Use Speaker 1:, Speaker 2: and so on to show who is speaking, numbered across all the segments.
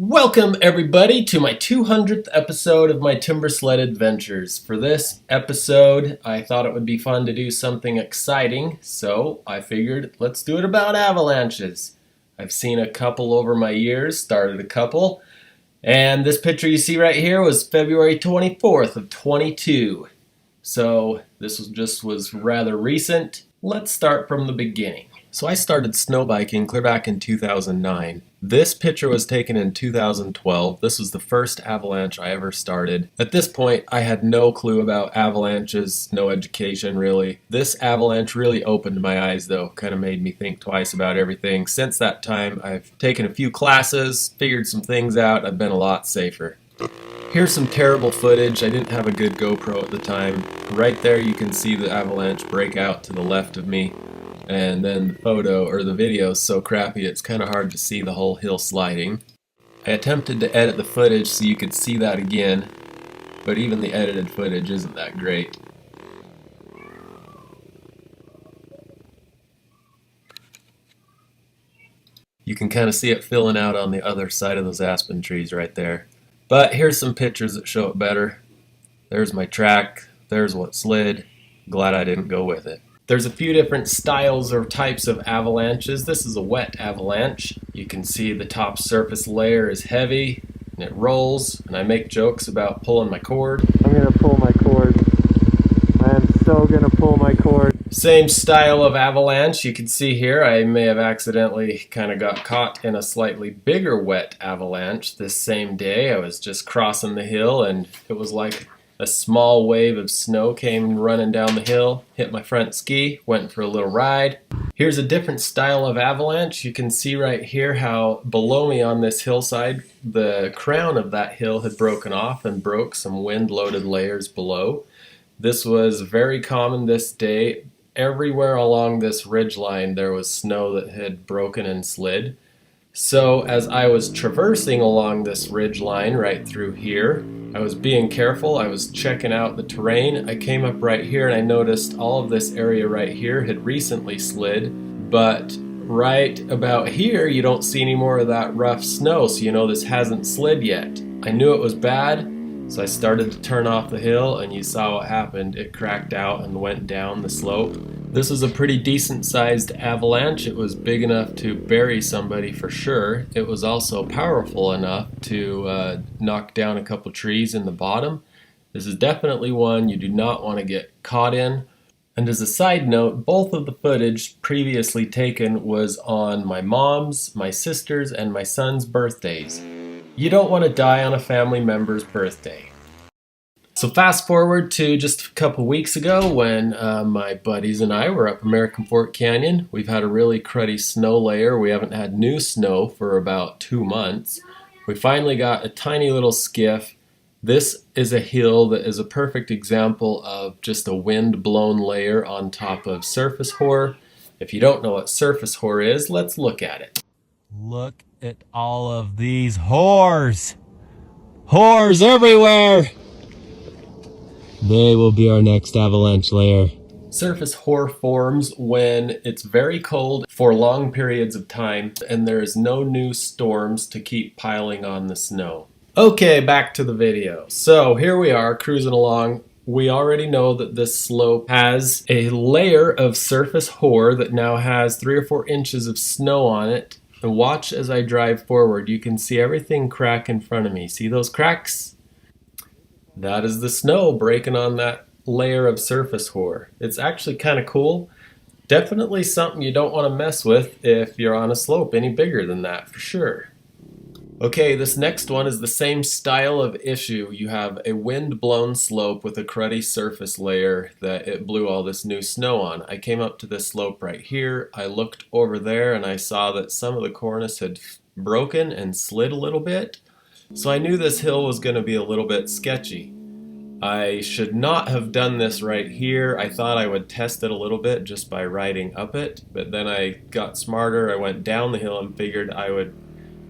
Speaker 1: Welcome everybody to my 200th episode of my timber sled adventures. For this episode, I thought it would be fun to do something exciting, so I figured let's do it about avalanches. I've seen a couple over my years, started a couple, and this picture you see right here was February 24th of 22. So this was rather recent. Let's start from the beginning. So I started snow biking clear back in 2009. This picture was taken in 2012. This was the first avalanche I ever started. At this point, I had no clue about avalanches, no education really. This avalanche really opened my eyes though, kind of made me think twice about everything. Since that time, I've taken a few classes, figured some things out, I've been a lot safer. Here's some terrible footage. I didn't have a good GoPro at the time. Right there you can see the avalanche break out to the left of me. And then the photo or the video is so crappy it's kind of hard to see the whole hill sliding. I attempted to edit the footage so you could see that again, but even the edited footage isn't that great. You can kind of see it filling out on the other side of those aspen trees right there. But here's some pictures that show it better. There's my track, there's what slid. Glad I didn't go with it. There's a few different styles or types of avalanches. This is a wet avalanche. You can see the top surface layer is heavy and it rolls, and I make jokes about pulling my cord.
Speaker 2: I'm gonna pull my cord. I am so gonna pull my cord.
Speaker 1: Same style of avalanche you can see here. I may have accidentally kind of got caught in a slightly bigger wet avalanche this same day. I was just crossing the hill and it was like a small wave of snow came running down the hill, hit my front ski, went for a little ride. Here's a different style of avalanche. You can see right here how below me on this hillside, the crown of that hill had broken off and broke some wind-loaded layers below. This was very common this day. Everywhere along this ridgeline there was snow that had broken and slid. So as I was traversing along this ridge line right through here, I was being careful, I was checking out the terrain. I came up right here and I noticed all of this area right here had recently slid, but right about here you don't see any more of that rough snow, so you know this hasn't slid yet. I knew it was bad, so I started to turn off the hill and you saw what happened. It cracked out and went down the slope. This was a pretty decent sized avalanche. It was big enough to bury somebody for sure. It was also powerful enough to knock down a couple trees in the bottom. This is definitely one you do not want to get caught in. And as a side note, both of the footage previously taken was on my mom's, my sister's, and my son's birthdays. You don't want to die on a family member's birthday. So fast forward to just a couple weeks ago when my buddies and I were up American Fork Canyon. We've had a really cruddy snow layer. We haven't had new snow for about 2 months. We finally got a tiny little skiff. This is a hill that is a perfect example of just a wind-blown layer on top of surface hoar. If you don't know what surface hoar is, let's look at it.
Speaker 3: Look at all of these whores! Whores everywhere! They will be our next avalanche layer.
Speaker 1: Surface hoar forms when it's very cold for long periods of time and there is no new storms to keep piling on the snow. Okay, back to the video. So here we are cruising along. We already know that this slope has a layer of surface hoar that now has 3 or 4 inches of snow on it. And watch as I drive forward. You can see everything crack in front of me. See those cracks? That is the snow breaking on that layer of surface hoar. It's actually kind of cool. Definitely something you don't want to mess with if you're on a slope any bigger than that, for sure. Okay, this next one is the same style of issue. You have a wind-blown slope with a cruddy surface layer that it blew all this new snow on. I came up to this slope right here. I looked over there and I saw that some of the cornice had broken and slid a little bit. So I knew this hill was going to be a little bit sketchy. I should not have done this right here. I thought I would test it a little bit just by riding up it, but then I got smarter. I went down the hill and figured I would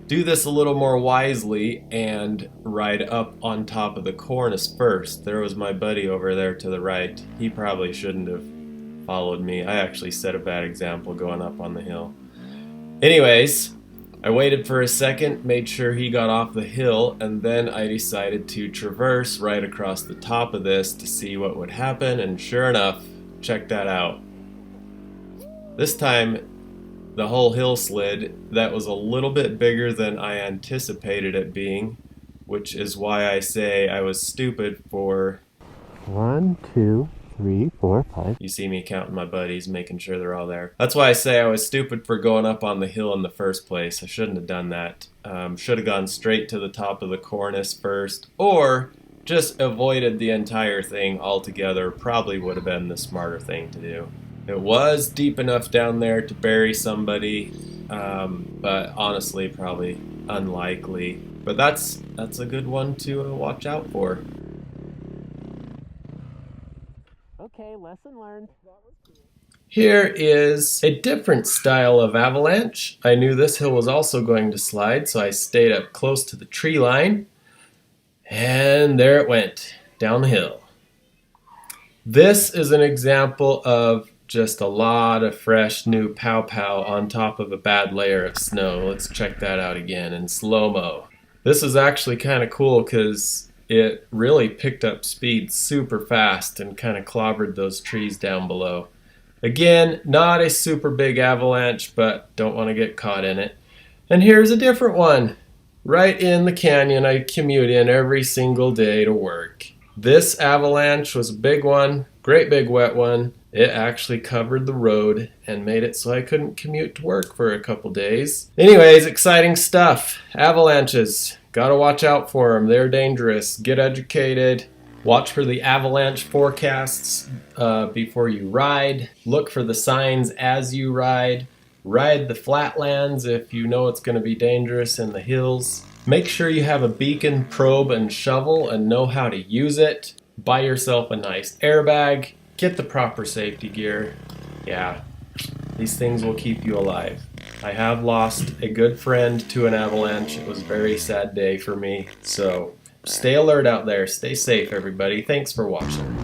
Speaker 1: do this a little more wisely and ride up on top of the cornice first. There was my buddy over there to the right. He probably shouldn't have followed me. I actually set a bad example going up on the hill. Anyways, I I waited for a second, made sure he got off the hill, and then I decided to traverse right across the top of this to see what would happen, and sure enough, check that out. This time, the whole hill slid that was a little bit bigger than I anticipated it being, which is why I say I was stupid for...
Speaker 2: 1, 2, 3, 4, 5.
Speaker 1: You see me counting my buddies, making sure they're all there. That's why I say I was stupid for going up on the hill in the first place. I shouldn't have done that. Should have gone straight to the top of the cornice first, or just avoided the entire thing altogether. Probably would have been the smarter thing to do. It was deep enough down there to bury somebody, but honestly probably unlikely. But that's a good one to watch out for.
Speaker 2: Okay, lesson learned.
Speaker 1: Here is a different style of avalanche. I knew this hill was also going to slide, so I stayed up close to the tree line. And there it went, down the hill. This is an example of just a lot of fresh new pow-pow on top of a bad layer of snow. Let's check that out again in slow-mo. This is actually kind of cool because it really picked up speed super fast and kind of clobbered those trees down below. Again, not a super big avalanche, but don't want to get caught in it. And here's a different one. Right in the canyon I commute in every single day to work. This avalanche was a big one, great big wet one. It actually covered the road and made it so I couldn't commute to work for a couple days. Anyways, exciting stuff. Avalanches. Gotta watch out for them. They're dangerous. Get educated. Watch for the avalanche forecasts before you ride. Look for the signs as you ride. Ride the flatlands if you know it's going to be dangerous in the hills. Make sure you have a beacon, probe, and shovel and know how to use it. Buy yourself a nice airbag. Get the proper safety gear. Yeah, these things will keep you alive. I have lost a good friend to an avalanche. It was a very sad day for me. So stay alert out there. Stay safe, everybody. Thanks for watching.